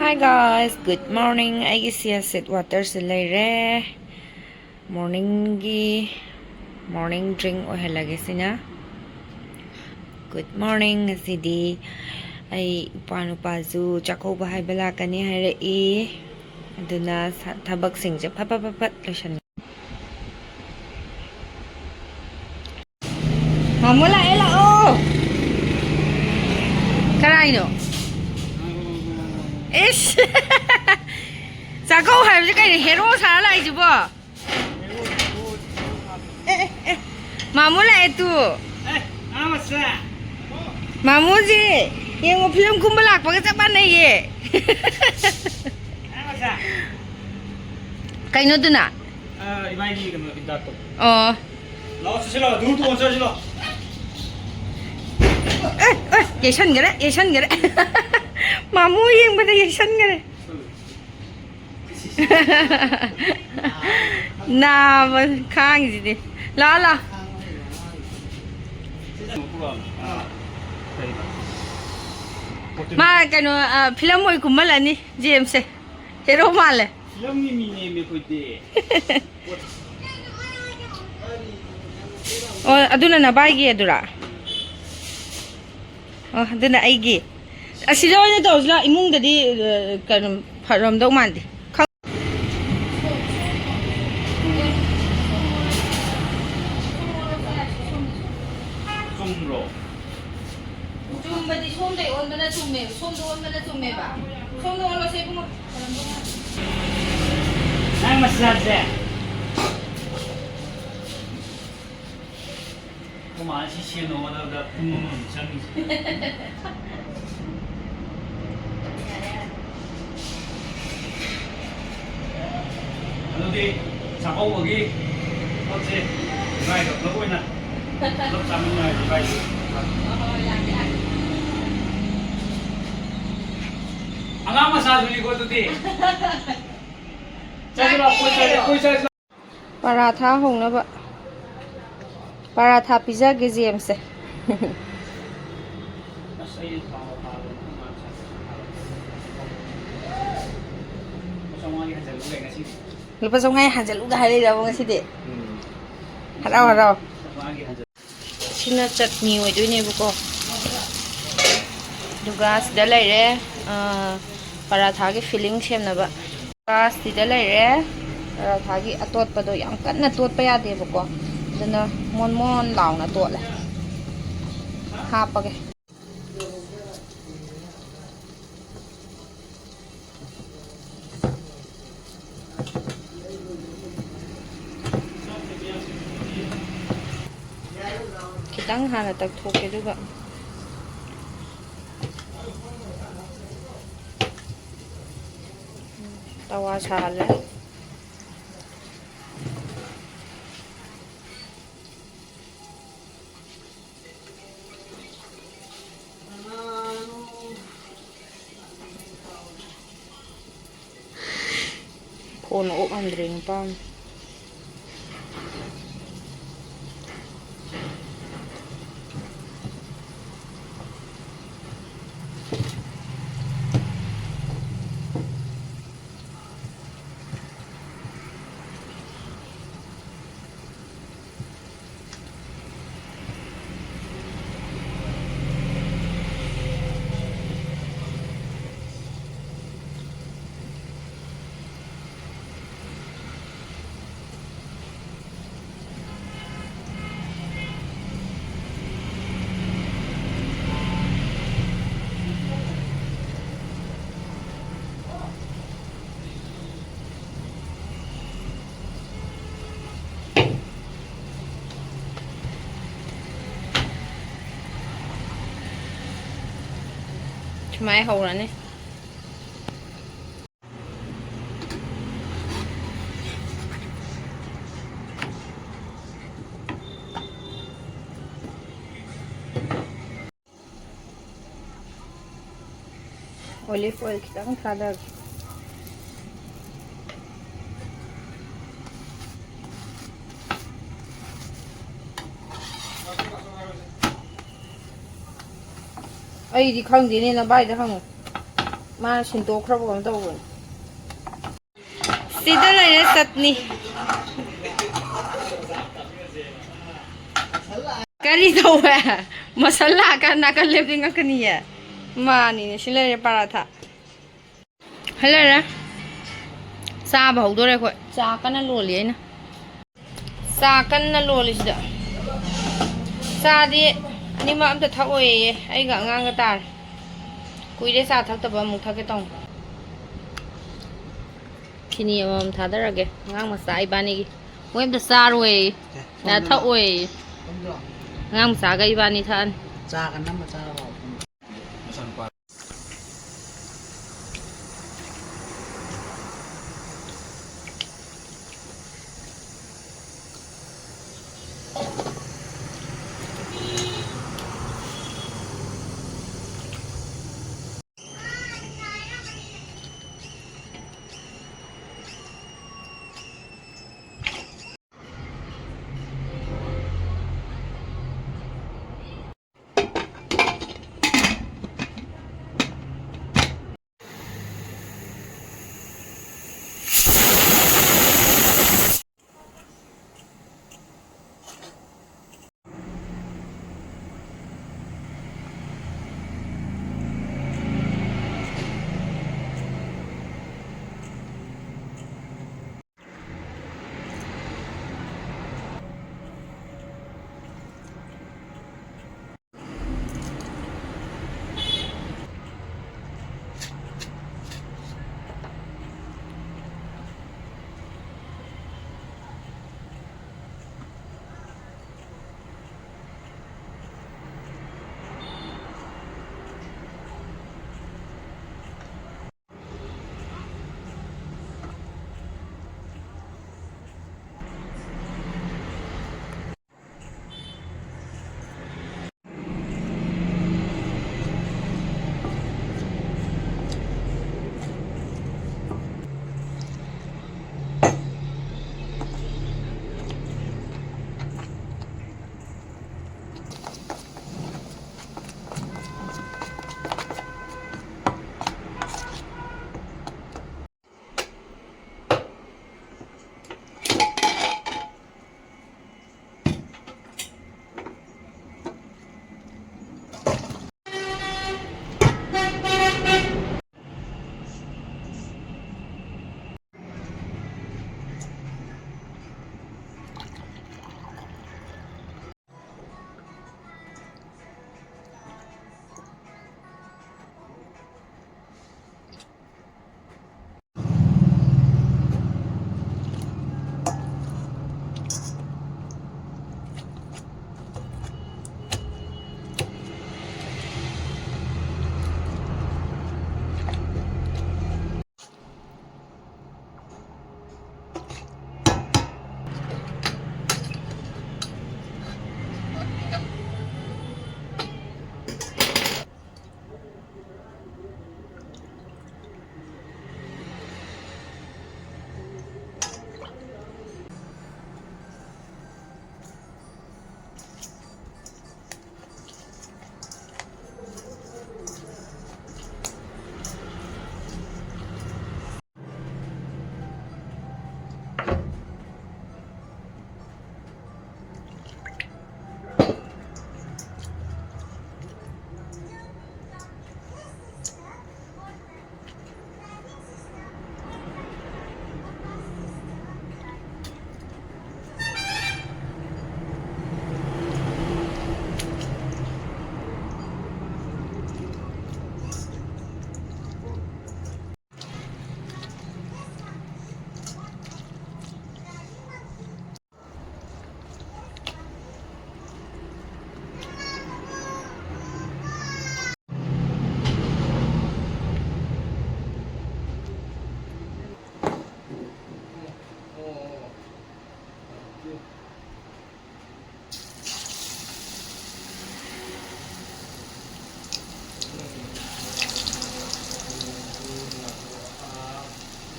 Hi guys, good morning. Eigisu sit water silare. Morning drink ohelage sina. Good morning asidi. Ay panu pazu Chakouba haibala kani haire e. Aduna thabak singje phat lotion. Mamula ela oh. Karaino. Ish. Chakou haibje kai hero sara lai jibo. Mamula itu. Mamuji, yang film kumbalak pakai capan nih ye. Kaino tu nak? Eigi kan pindah tu. Oh. Lawan sila, dulu tu konser sila. Yesan gere. Mamu yang pada yesan gere. Nah, kang jadi. Lah. Ma kaino film mo kumala ni James hero male. Film ni mini kuiti. Oh, aduna na baigi adura. Oh, aduna eigi. Asila oina tawsla imung dadi kan pharam dau mandi. Sumro. Badi somde on bana summe, somdo on bana summe ba. Somdo on lo sai bungo. Nang massage. Kuma si sino da chami. Ano di Chakouba gi. Oke. Right, lo ko na. Lo chami na di bai. Angang massage ni ko tu di. Chalo. Paratha hongna ba. Paratha pizza ke James se. Lupa song hai hanjal uga hari dah bang sih deh. Harau. Sina chutney oi doi ne buko. Duga sida lai re paratha ke filling sem na ba. Duga sida lai re paratha ki atot pa do yang kan na tot pa ya de buko. Dana mon lao na tot le. Ha pa ke. Kitang hana tagthoke duga tawa sale phone op andring pam máy hầu này olive oil kita kan kada ai đi không gì nên là bay được không ꯃꯥꯅ ꯁꯤꯟꯇꯣꯛꯈ꯭ꯔꯕ ꯀꯩꯅꯣ ꯇꯧꯕꯅꯤ ꯁꯤꯗ ꯂꯩꯔꯦ ꯆꯠꯅꯤ ꯀꯔꯤ ꯇꯧꯋꯦ muscle ꯂꯥꯛꯑꯀꯥꯟ ꯅꯥꯀꯟ ꯂꯦꯞꯇꯤ ꯉꯛꯀꯅꯤꯌꯦ ꯃꯥꯅꯤꯅꯦ ꯁꯤ ꯂꯩꯔꯦ ꯄꯔꯥꯊꯥ ꯍꯜꯂꯔꯦ ꯆꯥꯕ ꯍꯧꯗꯣꯔꯦ ꯑꯩꯈꯣꯏ ꯆꯥ ꯀꯟꯅ ꯂꯣꯜꯂꯤ ꯑꯩꯅ ꯆꯥ ꯀꯟꯅ ꯂꯣꯜꯂꯤꯁꯤꯗ ꯆꯥꯗꯤ ꯑꯅꯤꯃꯛ ꯑꯝꯇ ꯊꯛꯑꯣꯏꯌꯦ ꯑꯩꯒ ꯑꯉꯥꯡꯒ ꯇꯥꯔꯦ ꯀꯨꯏꯔꯦ ꯆꯥ ꯊꯛꯇꯕ ꯑꯃꯨꯛ ꯊꯛꯀꯦ ꯇꯧꯅꯤ ꯆꯤꯅꯤ ꯑꯃꯃꯝ ꯊꯥꯗꯔꯒꯦ ꯑꯉꯥꯡ ꯃꯆꯥ ꯏꯕꯥꯅꯤꯒꯤ ꯃꯣꯏ ꯑꯝꯇ ꯆꯥꯔꯣꯏ ꯊꯛꯑꯣꯏ ꯑꯉꯥꯡ ꯃꯆꯥꯒ ꯏꯕꯥꯅꯤ ꯊꯛꯑꯅꯤ ꯆꯥꯒ ꯅꯝꯃ ꯆꯥꯔꯕ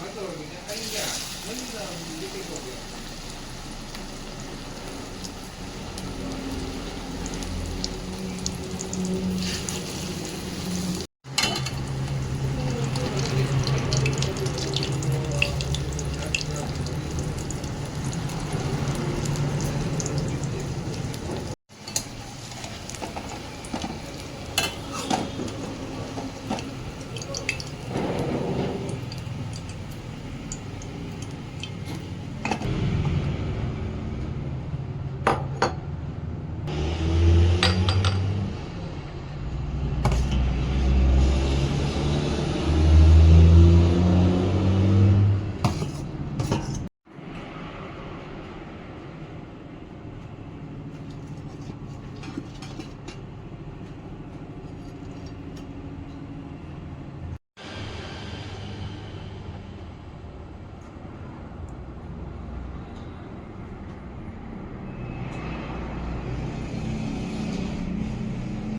Mày tao rồi mình đã anh nhỉ? Mấy giờ mình đi cái cổ